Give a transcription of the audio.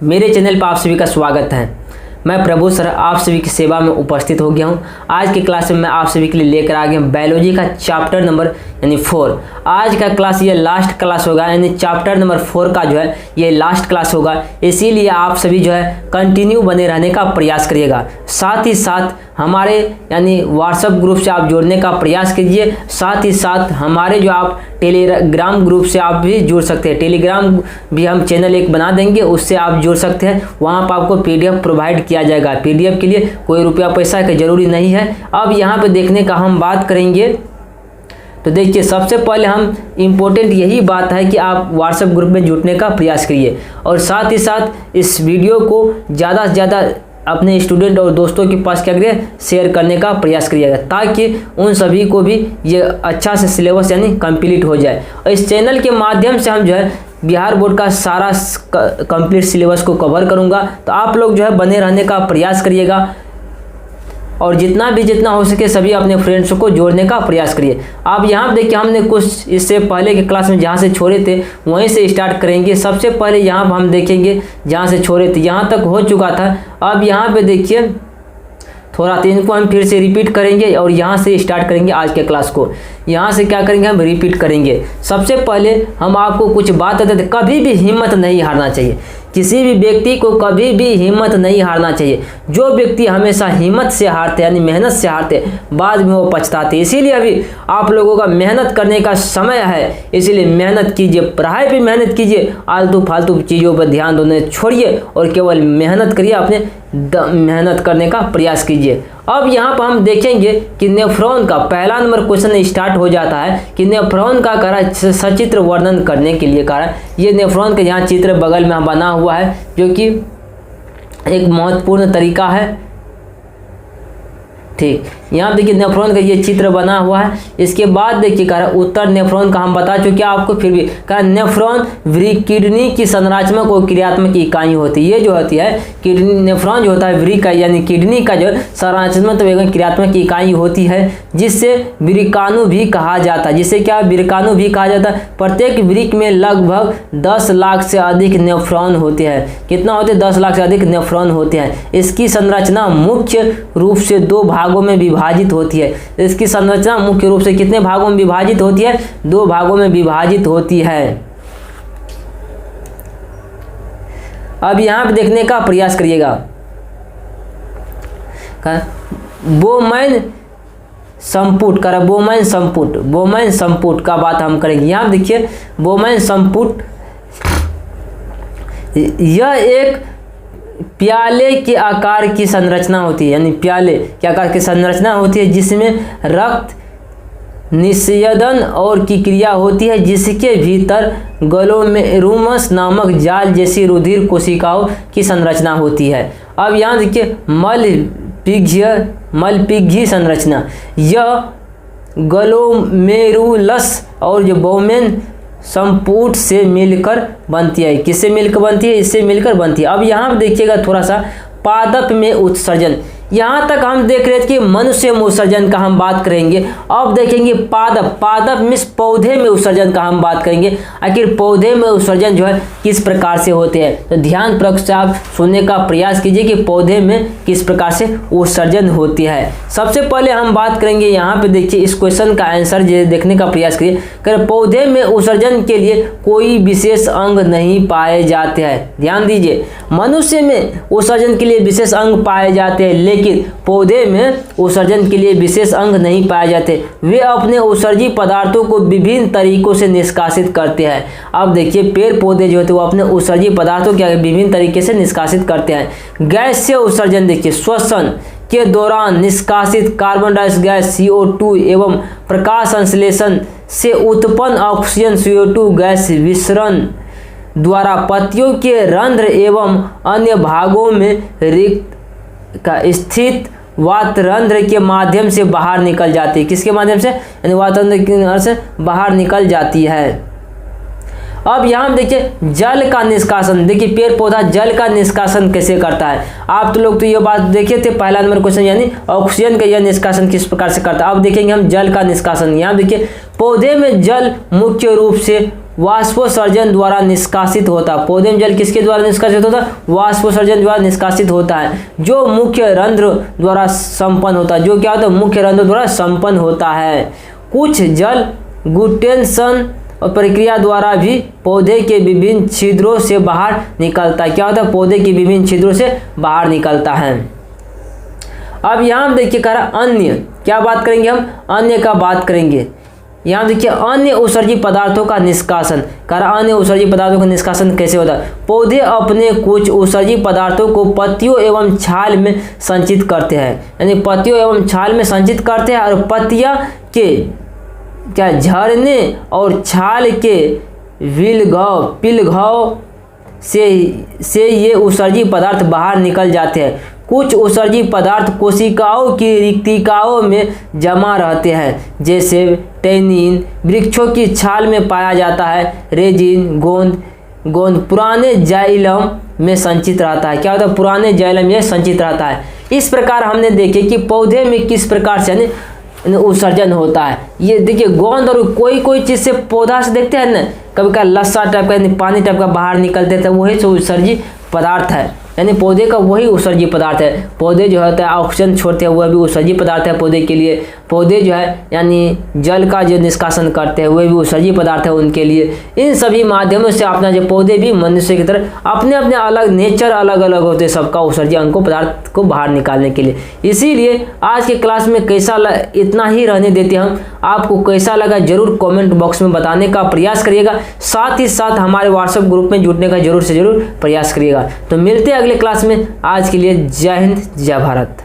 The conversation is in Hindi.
मेरे चैनल पर आप सभी का स्वागत है। मैं प्रभु सर आप सभी की सेवा में उपस्थित हो गया हूं। आज की क्लास में मैं आप सभी के लिए लेकर आ गया हूं बायोलॉजी का चैप्टर नंबर 4। आज का क्लास ये लास्ट क्लास होगा, यानी चैप्टर नंबर 4 का जो है ये लास्ट क्लास होगा। इसीलिए आप सभी जो है कंटिन्यू बने रहने का प्रयास करिएगा। साथ ही साथ हमारे यानी व्हाट्सएप ग्रुप से आप जुड़ने का प्रयास कीजिए। साथ ही साथ हमारे जो आप टेलीग्राम ग्रुप से आप भी जुड़ सकते हैं। टेलीग्राम भी हम चैनल एक बना देंगे, उससे आप जुड़ सकते हैं। वहाँ पर आपको PDF प्रोवाइड किया जाएगा। PDF के लिए कोई रुपया पैसा की ज़रूरी नहीं है। अब यहाँ पे देखने का हम बात करेंगे तो देखिए, सबसे पहले हम इम्पोर्टेंट यही बात है कि आप व्हाट्सएप ग्रुप में जुड़ने का प्रयास करिए और साथ ही साथ इस वीडियो को ज़्यादा से ज़्यादा अपने स्टूडेंट और दोस्तों के पास क्या करिए, शेयर करने का प्रयास करिएगा, ताकि उन सभी को भी ये अच्छा से सिलेबस यानी कंप्लीट हो जाए। और इस चैनल के माध्यम से हम जो है बिहार बोर्ड का सारा कंप्लीट सिलेबस को कवर करूँगा। तो आप लोग जो है बने रहने का प्रयास करिएगा और जितना हो सके सभी अपने फ्रेंड्स को जोड़ने का प्रयास करिए। आप यहाँ देखिए, हमने कुछ इससे पहले के क्लास में जहाँ से छोड़े थे वहीं से स्टार्ट करेंगे। सबसे पहले यहाँ हम देखेंगे जहाँ से छोड़े थे, यहाँ तक हो चुका था। अब यहाँ पे देखिए थोड़ा तो इनको हम फिर से रिपीट करेंगे और यहाँ से स्टार्ट करेंगे आज के क्लास को। यहाँ से क्या करेंगे, हम रिपीट करेंगे। सबसे पहले हम आपको कुछ बात बताते थे, कभी भी हिम्मत नहीं हारना चाहिए। किसी भी व्यक्ति को कभी भी हिम्मत नहीं हारना चाहिए। जो व्यक्ति हमेशा हिम्मत से हारते यानी मेहनत से हारते, बाद में वो पछताते। इसीलिए अभी आप लोगों का मेहनत करने का समय है, इसीलिए मेहनत कीजिए, पढ़ाई पे मेहनत कीजिए, आलतू फालतू चीज़ों पर ध्यान देने छोड़िए और केवल मेहनत करिए, अपने मेहनत करने का प्रयास कीजिए। अब यहाँ पर हम देखेंगे कि नेफ्रॉन का पहला नंबर क्वेश्चन स्टार्ट हो जाता है कि नेफ्रॉन का कारण सचित्र वर्णन करने के लिए कारण ये नेफ्रॉन का यहाँ चित्र बगल में बना हुआ है, जो कि एक महत्वपूर्ण तरीका है। ठीक, यहाँ देखिए नेफ्रॉन का ये चित्र बना हुआ है। इसके बाद देखिए कारण उत्तर नेफ्रॉन का हम बता चुके आपको, फिर भी कारण नेफ्रॉन किडनी की संरचनात्मक और क्रियात्मक इकाई होती है। ये जो होती है किडनी, नेफ्रॉन जो होता है वृक्क का यानी किडनी का जो संरचनात्मक एवं क्रियात्मक इकाई होती है, जिससे वृक्काणु भी कहा जाता है। जिसे क्या वृक्काणु भी कहा जाता है। प्रत्येक वृक्क में लगभग 10 लाख से अधिक नेफ्रॉन होते हैं। कितना होते हैं, 10 लाख से अधिक नेफ्रॉन होते हैं। इसकी संरचना मुख्य रूप से 2 भागों में विभाजित होती है। इसकी संरचना मुख्य रूप से कितने भागों में विभाजित होती है, 2 भागों में विभाजित होती है। अब यहां पे देखने का प्रयास करिएगा, बोमैन संपुट का बात हम करेंगे। यहां देखिए बोमैन संपुट, यह एक प्याले के आकार की संरचना होती है, यानी प्याले के आकार की संरचना होती है, जिसमें रक्त निस्यदन और की क्रिया होती है, जिसके भीतर ग्लोमेरुलस नामक जाल जैसी रुधिर कोशिकाओं की संरचना होती है। अब यहाँ देखिए मलपिघ्य संरचना, यह ग्लोमेरुलस और जो बोमेन संपुट से मिलकर बनती है। किससे मिलकर बनती है, इससे मिलकर बनती है। अब यहाँ पर देखिएगा थोड़ा सा पादप में उत्सर्जन, यहाँ तक हम देख रहे थे कि मनुष्य में उत्सर्जन का हम बात करेंगे। अब देखेंगे पादप मीन्स पौधे में उत्सर्जन का हम बात करेंगे। आखिर पौधे में उत्सर्जन जो है किस प्रकार से होते हैं, तो ध्यान पूर्वक से आप सुनने का प्रयास कीजिए कि पौधे में किस प्रकार से उत्सर्जन होती है। सबसे पहले हम बात करेंगे, यहाँ पे देखिए इस क्वेश्चन का आंसर देखने का प्रयास करिए। कर पौधे में उत्सर्जन के लिए कोई विशेष अंग नहीं पाए जाते हैं। ध्यान दीजिए, मनुष्य में उत्सर्जन के लिए विशेष अंग पाए जाते हैं, लेकिन पौधे में उत्सर्जन के लिए विशेष अंग नहीं पाए जाते। वे अपने उत्सर्जी पदार्थों को विभिन्न तरीकों से निष्कासित करते हैं। अब देखिए पेड़ पौधे जो होते हैं वो अपने उत्सर्जी पदार्थों के विभिन्न तरीके से निष्कासित करते हैं। गैस से उत्सर्जन देखिए, श्वसन के दौरान निष्कासित कार्बन डाइऑक्साइड गैस CO2 एवं प्रकाश संश्लेषण से उत्पन्न ऑक्सीजन CO2 गैस विसरण द्वारा पत्तियों के रंध्र एवं अन्य भागों में रिक्त का स्थित वातरंध्र के माध्यम से बाहर निकल जाती है। किसके माध्यम से, यानी वातरंध्र से बाहर निकल जाती है। अब यहाँ देखिए जल का निष्कासन, देखिए पेड़ पौधा जल का निष्कासन कैसे करता है। आप तो लोग तो ये बात देखे थे पहला नंबर क्वेश्चन, यानी ऑक्सीजन का यह निष्कासन किस प्रकार से करता है। अब देखेंगे हम जल का निष्कासन। यहाँ देखिए पौधे में जल मुख्य रूप से वाष्पोत्सर्जन द्वारा निष्कासित होता है। पौधे में जल किसके द्वारा निष्कासित होता है? वाष्पोत्सर्जन द्वारा निष्कासित होता है, जो मुख्य रंध्र द्वारा संपन्न होता है। जो क्या होता है? मुख्य रंध्र द्वारा संपन्न होता है। कुछ जल गुटेंशन और प्रक्रिया द्वारा भी पौधे के विभिन्न छिद्रों से बाहर निकलता है। क्या होता है? पौधे के विभिन्न छिद्रों से बाहर निकलता है। अब यहाँ हम देखिए कह रहा अन्य, क्या बात करेंगे हम? अन्य का बात करेंगे। यहाँ देखिए अन्य उत्सर्जी पदार्थों का निष्कासन, कह रहा अन्य उत्सर्जी पदार्थों का निष्कासन कैसे होता है? पौधे अपने कुछ उत्सर्जी पदार्थों को पत्तियों एवं छाल में संचित करते हैं, यानी पत्तियों एवं छाल में संचित करते हैं, और पत्तियाँ के क्या झरने और छाल के पिलघाव से ये उत्सर्जी पदार्थ बाहर निकल जाते हैं। कुछ उत्सर्जी पदार्थ कोशिकाओं की रिक्तिकाओं में जमा रहते हैं, जैसे टैनिन वृक्षों की छाल में पाया जाता है। रेजिन गोंद पुराने जाइलम में संचित रहता है। क्या होता है? पुराने जाइलम में संचित रहता है। इस प्रकार हमने देखे कि पौधे में किस प्रकार से यानी उत्सर्जन होता है। ये देखिए गोंद और कोई चीज़ से पौधा से देखते हैं ना, कभी का लस्सा टाइप का यानी पानी टाइप का बाहर निकलते थे, वही सब उत्सर्जी पदार्थ है, यानी पौधे का वही उत्सर्जी पदार्थ है। पौधे जो होता है ऑक्सीजन छोड़ते हैं, वह भी उत्सर्जी पदार्थ है पौधे के लिए। पौधे जो है यानी जल का जो निष्कासन करते हैं, वह भी उत्सर्जी पदार्थ है उनके लिए। इन सभी माध्यमों से अपना जो पौधे भी मनुष्य की तरह अपने अपने अलग नेचर अलग अलग होते हैं, सबका उत्सर्जी अंगों पदार्थ को बाहर निकालने के लिए। इसीलिए आज के क्लास में कैसा इतना ही रहने देते हम। आपको कैसा लगा जरूर कमेंट बॉक्स में बताने का प्रयास करिएगा, साथ ही साथ हमारे व्हाट्सएप ग्रुप में जुड़ने का जरूर से जरूर प्रयास करिएगा। तो मिलते हैं अगले क्लास में। आज के लिए जय हिंद जय भारत।